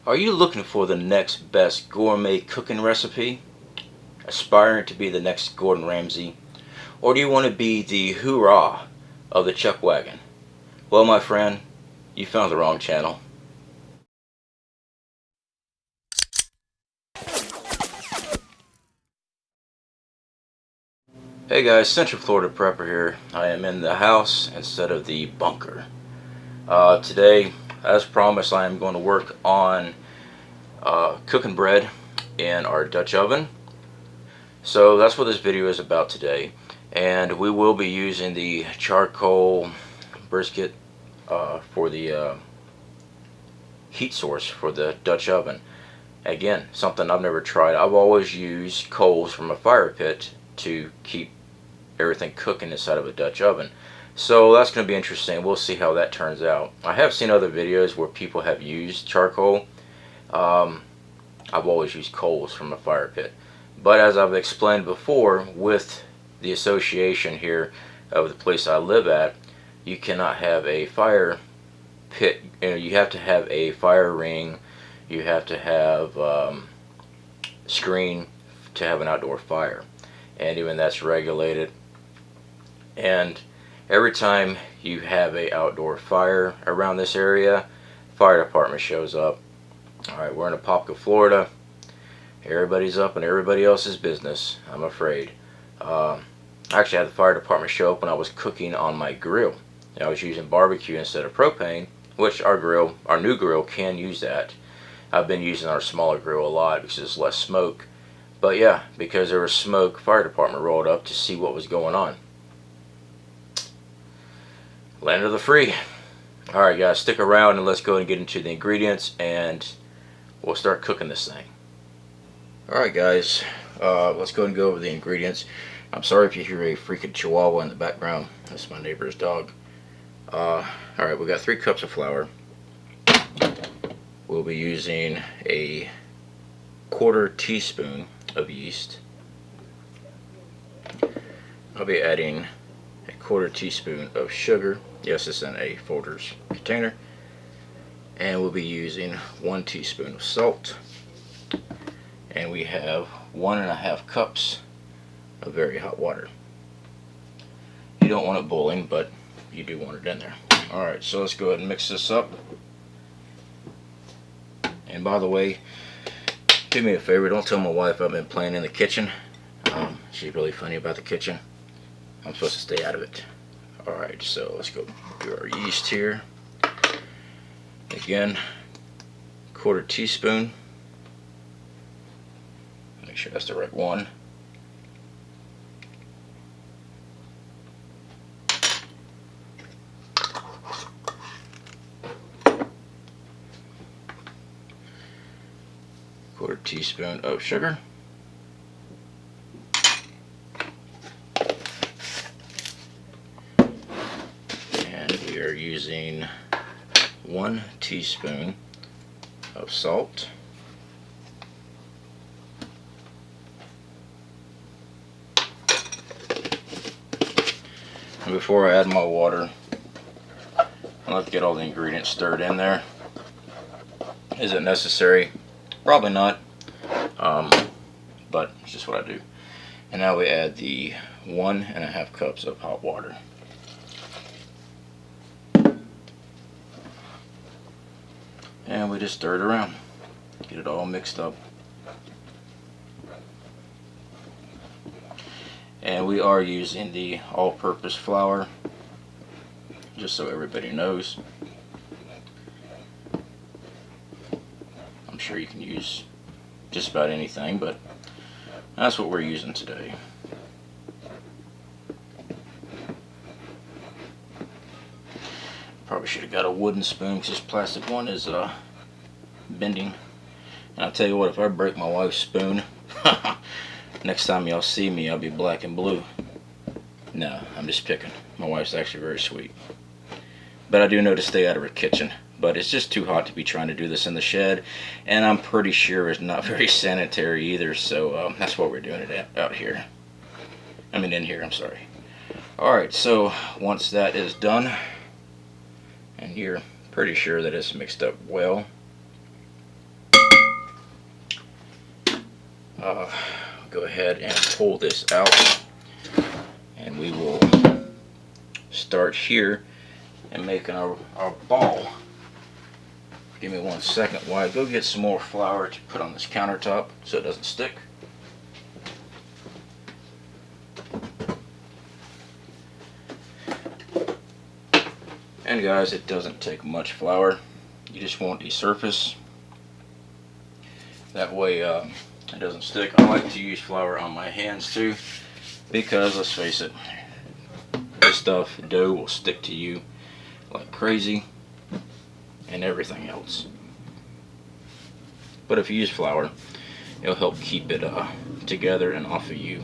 Are you looking for the next best gourmet cooking recipe? Aspiring to be the next Gordon Ramsay? Or do you want to be the hoorah of the chuck wagon? Well, my friend, you found the wrong channel. Hey guys, Central Florida Prepper here. I am in the house instead of the bunker. Today, as promised, I am going to work on cooking bread in our Dutch oven. So that's what this video is about today. And we will be using the charcoal brisket for the heat source for the Dutch oven. Again, something I've never tried. I've always used coals from a fire pit to keep everything cooking inside of a Dutch oven. So that's going to be interesting. We'll see how that turns out. I have seen other videos where people have used charcoal. I've always used coals from a fire pit. But as I've explained before, with the association here of the place I live at, you cannot have a fire pit. You have to have a fire ring. You have to have screen to have an outdoor fire. And even that's regulated. And every time you have a outdoor fire around this area, fire department shows up. Alright, we're in Apopka, Florida. Everybody's up in everybody else's business, I'm afraid. I actually had the fire department show up when I was cooking on my grill. I was using barbecue instead of propane, which our new grill can use that. I've been using our smaller grill a lot because there's less smoke. But yeah, because there was smoke, fire department rolled up to see what was going on. Land of the free. Alright guys, stick around and let's go and get into the ingredients and we'll start cooking this thing. Alright guys, let's go and go over the ingredients. I'm sorry if you hear a freaking chihuahua in the background. That's my neighbor's dog. Alright, we got 3 cups of flour. We'll be using a 1/4 teaspoon of yeast. I'll be adding a 1/4 teaspoon of sugar. Yes, it's in a Folgers container. And we'll be using 1 teaspoon of salt. And we have 1½ cups of very hot water. You don't want it boiling, but you do want it in there. Alright, so let's go ahead and mix this up. And by the way, do me a favor, don't tell my wife I've been playing in the kitchen. She's really funny about the kitchen. I'm supposed to stay out of it. Alright, so let's go do our yeast here. Again, 1/4 teaspoon. Make sure that's the right one. Quarter teaspoon of sugar. And we are using 1 teaspoon of salt. And before I add my water, I'll have to get all the ingredients stirred in there. Is it necessary? Probably not, but it's just what I do. And now we add the 1½ cups of hot water. And we just stir it around, get it all mixed up. And we are using the all-purpose flour, just so everybody knows. I'm sure you can use just about anything, but that's what we're using today. Probably should have got a wooden spoon because this plastic one is bending. And I'll tell you what, if I break my wife's spoon, next time y'all see me, I'll be black and blue. No, I'm just picking. My wife's actually very sweet. But I do know to stay out of her kitchen. But it's just too hot to be trying to do this in the shed. And I'm pretty sure it's not very sanitary either. So that's why we're doing it out here. I mean in here, I'm sorry. Alright, so once that is done, and you're pretty sure that it's mixed up well, go ahead and pull this out, and we will start here and making our ball. Give me 1 second while I go get some more flour to put on this countertop so it doesn't stick. And guys, it doesn't take much flour. You just want the surface. That way it doesn't stick. I like to use flour on my hands too, because let's face it, this stuff, dough, will stick to you like crazy and everything else. But if you use flour, it'll help keep it together and off of you.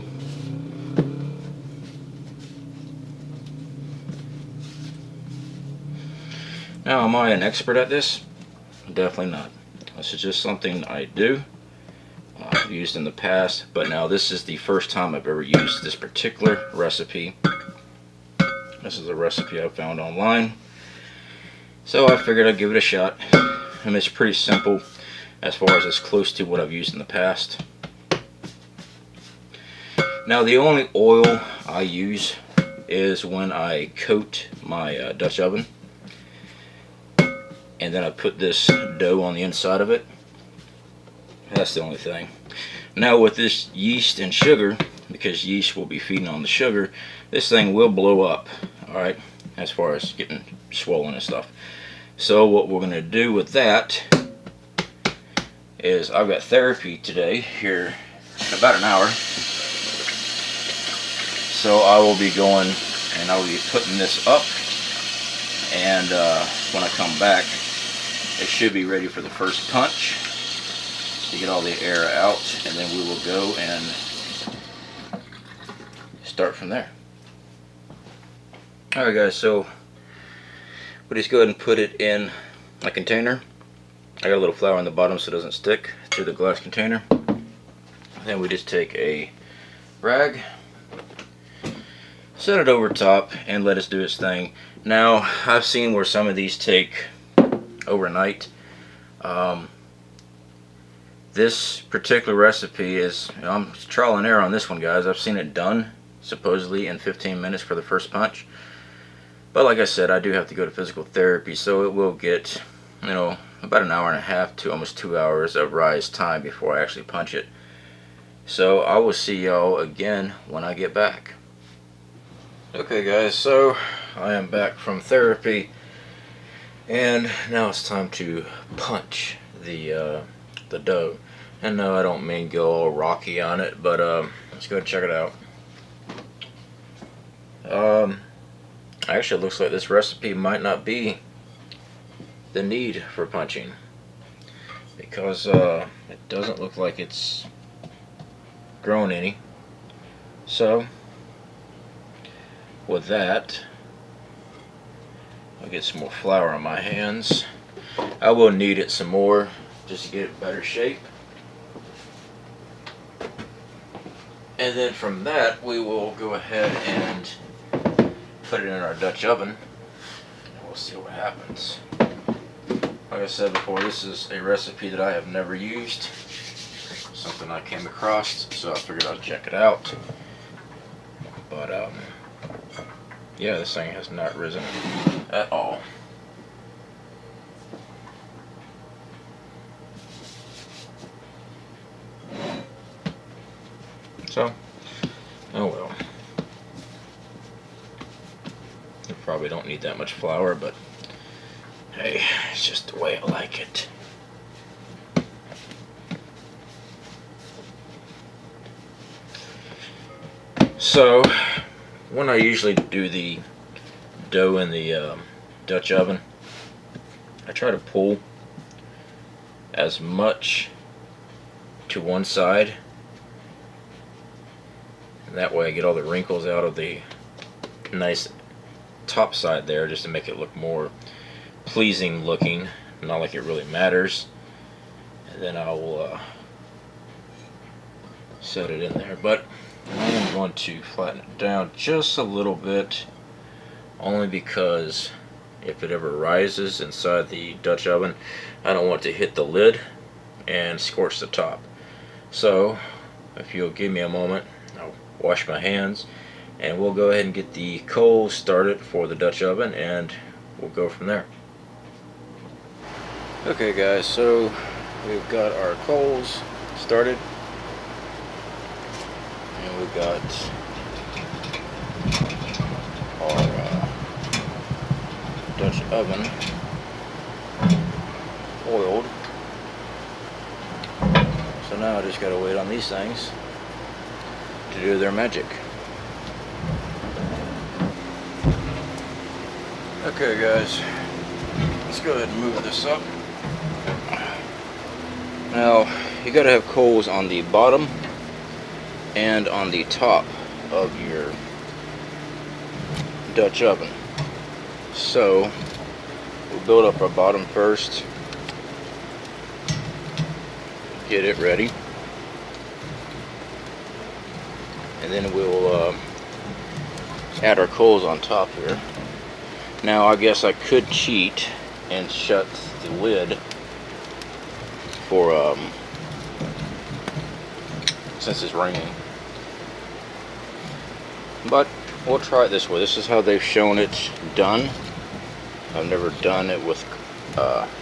Now, am I an expert at this? Definitely not. This is just something I do. I've used in the past, but now this is the first time I've ever used this particular recipe. This is a recipe I found online, so I figured I'd give it a shot. And it's pretty simple as far as it's close to what I've used in the past. Now, the only oil I use is when I coat my Dutch oven, and then I put this dough on the inside of it. That's the only thing. Now, with this yeast and sugar, because yeast will be feeding on the sugar, this thing will blow up, alright, as far as getting swollen and stuff. So what we're going to do with that is, I've got therapy today here in about an hour. So I will be going and I will be putting this up, and when I come back, it should be ready for the first punch to get all the air out, and then we will go and start from there. Alright guys, so we'll just go ahead and put it in a container. I got a little flour on the bottom so it doesn't stick to the glass container. Then we just take a rag, set it over top, and let it do its thing. Now, I've seen where some of these take overnight. This particular recipe is, I'm trial and error on this one, guys. I've seen it done supposedly in 15 minutes for the first punch, but like I said, I do have to go to physical therapy, so it will get, you know, about an hour and a half to almost 2 hours of rise time before I actually punch it. So I will see y'all again when I get back. Okay guys, so I am back from therapy, and now it's time to punch the dough. And no, I don't mean go all rocky on it, but let's go ahead and check it out. Actually, it looks like this recipe might not be the need for punching, because it doesn't look like it's grown any. So with that, I'll get some more flour on my hands. I will knead it some more just to get it better shape. And then from that, we will go ahead and put it in our Dutch oven, and we'll see what happens. Like I said before, this is a recipe that I have never used, something I came across, so I figured I'd check it out. But yeah, this thing has not risen at all. So, oh well. You probably don't need that much flour, but hey, it's just the way I like it. So, when I usually do the dough in the Dutch oven, I try to pull as much to one side, and that way I get all the wrinkles out of the nice top side there, just to make it look more pleasing looking, not like it really matters. And then I will set it in there, but I am going to flatten it down just a little bit, only because if it ever rises inside the Dutch oven, I don't want to hit the lid and scorch the top. So if you'll give me a moment, I'll wash my hands, and we'll go ahead and get the coals started for the Dutch oven, and we'll go from there. Okay guys, so we've got our coals started, and we've got our Dutch oven oiled. So now I just gotta wait on these things to do their magic. Okay guys, let's go ahead and move this up. Now you gotta have coals on the bottom and on the top of your Dutch oven. So we'll build up our bottom first, get it ready, and then we'll add our coals on top here. Now I guess I could cheat and shut the lid for since it's raining, but we'll try it this way. This is how they've shown it done. I've never done it with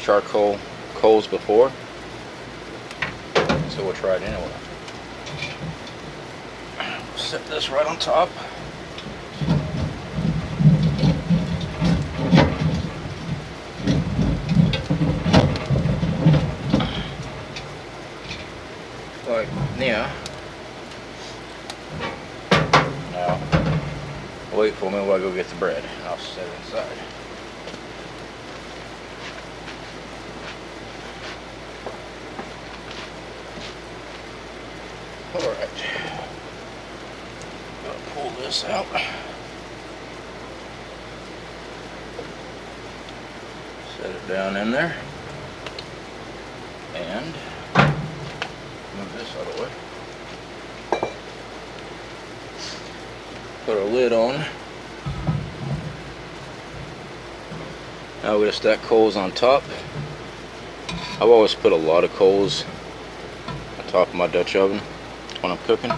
charcoal coals before, so we'll try it anyway. Set this right on top. Like, yeah. Now, wait for me while I go get the bread, and I'll set it inside. Alright. Gotta pull this out. Set it down in there. And move this out of the way. Put our lid on. Now we're going to stack coals on top. I've always put a lot of coals on top of my Dutch oven when I'm cooking,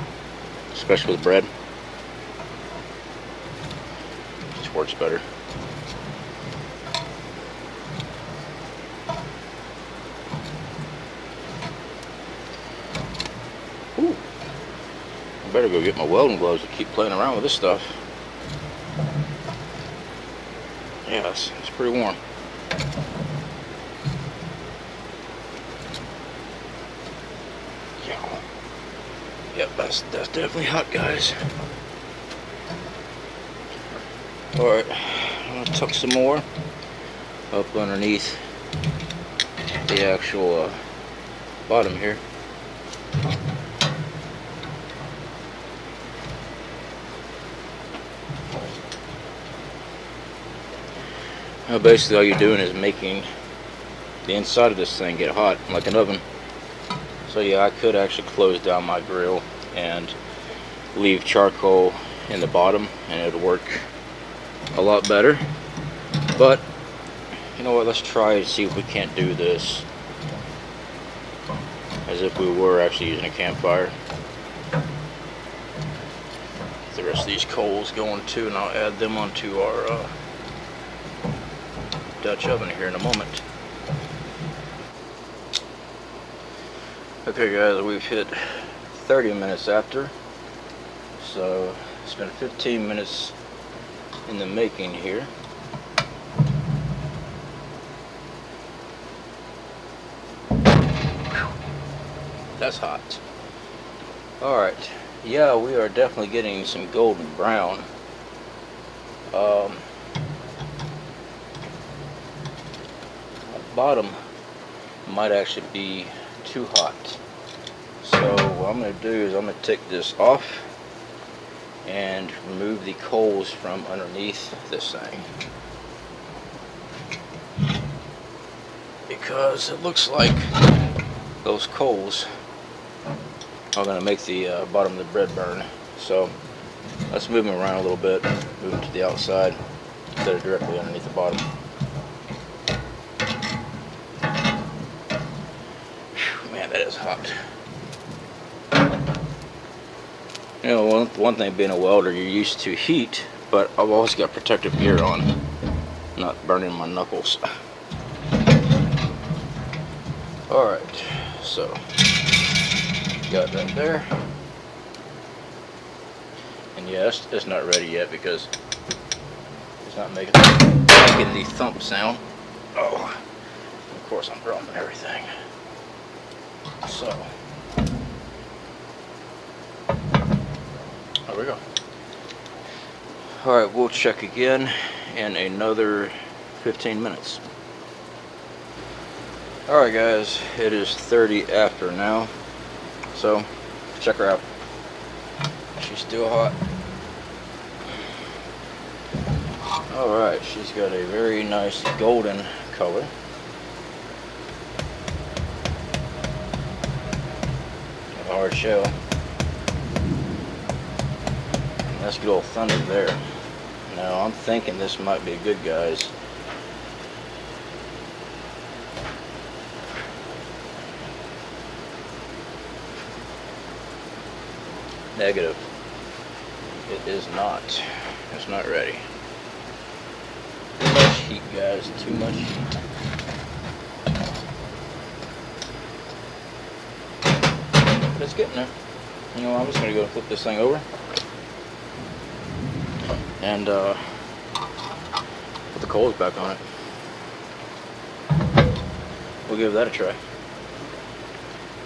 especially with bread. It just works better. Ooh. I better go get my welding gloves to keep playing around with this stuff. Yeah, it's pretty warm. Yeah. Yep, that's definitely hot, guys. Alright, I'm gonna tuck some more up underneath the actual bottom here. Now basically all you're doing is making the inside of this thing get hot like an oven. So yeah, I could actually close down my grill and leave charcoal in the bottom and it would work a lot better. But you know what, let's try to see if we can't do this as if we were actually using a campfire. Get the rest of these coals going too, and I'll add them onto our Dutch oven here in a moment. Okay guys, we've hit 30 minutes after, so it's been 15 minutes in the making here. That's hot. Alright, yeah, we are definitely getting some golden brown. Bottom might actually be too hot. So what I'm going to do is I'm going to take this off and remove the coals from underneath this thing, because it looks like those coals are going to make the bottom of the bread burn. So let's move them around a little bit, move them to the outside instead of directly underneath the bottom. Man, that is hot. You know, one thing being a welder, you're used to heat, but I've always got protective gear on, not burning my knuckles. Alright, so got that there. And yeah, it's not ready yet because it's not making the thump sound. Oh, of course I'm dropping everything. So, there we go. Alright, we'll check again in another 15 minutes. Alright guys, it is 30 after now, so check her out. She's still hot. Alright, she's got a very nice golden color. A hard shell. Nice good old thunder there. Now I'm thinking this might be good, guys. Negative. It is not. It's not ready. Too much heat, guys. Too much heat. But it's getting there. You know, I'm just going to go flip this thing over and put the coals back on it. We'll give that a try.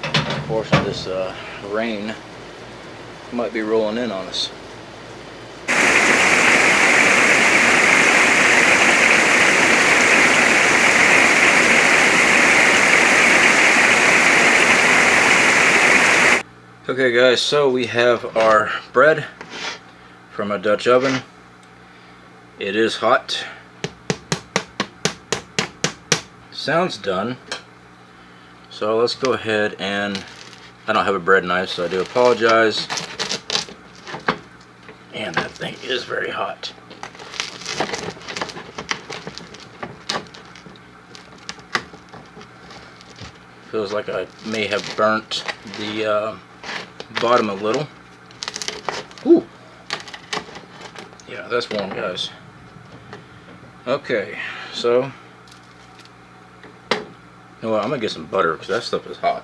Unfortunately, this rain might be rolling in on us. Okay guys, so we have our bread from a Dutch oven. It is hot. Sounds done. So let's go ahead and, I don't have a bread knife, so I do apologize. And that thing is very hot. Feels like I may have burnt the bottom a little. Ooh. Yeah, that's warm, guys. Okay, so you know what, I'm gonna get some butter because that stuff is hot.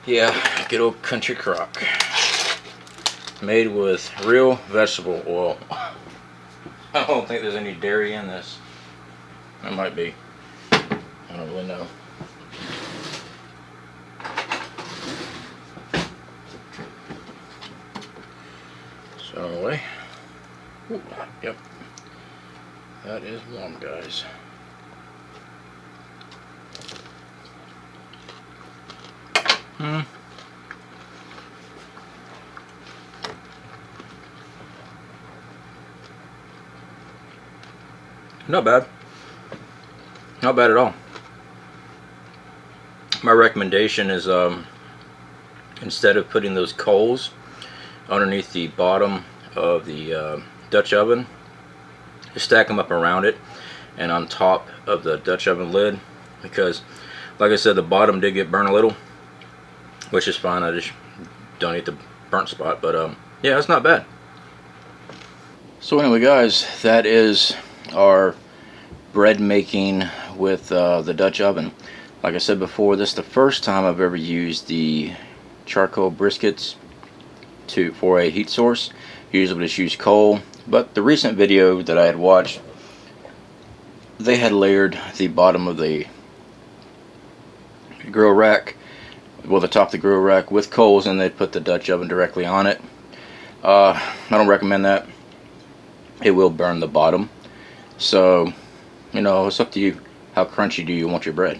Yeah, good old country crock. Made with real vegetable oil. I don't think there's any dairy in this. There might be. I don't really know. So anyway. Ooh, yep. That is warm, guys. Not bad. Not bad at all. My recommendation is instead of putting those coals underneath the bottom of the Dutch oven, just stack them up around it and on top of the Dutch oven lid, because like I said, the bottom did get burnt a little, which is fine. I just don't eat the burnt spot, but yeah, it's not bad. So anyway guys, that is our bread making with the Dutch oven. Like I said before, this is the first time I've ever used the charcoal briquettes for a heat source. Usually we just use coal, but the recent video that I had watched, they had layered the bottom of the grill rack, well, the top of the grill rack with coals, and they put the Dutch oven directly on it. I don't recommend that. It will burn the bottom. So, you know, it's up to you. How crunchy do you want your bread?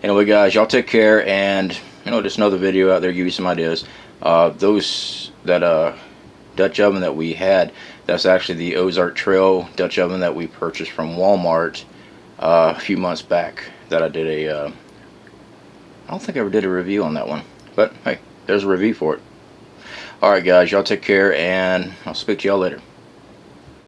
Anyway guys, y'all take care, and you know, just another video out there, give you some ideas. That Dutch oven that we had, that's actually the Ozark Trail Dutch oven that we purchased from Walmart a few months back. That I did I don't think I ever did a review on that one, but hey, there's a review for it. Alright guys, y'all take care, and I'll speak to y'all later.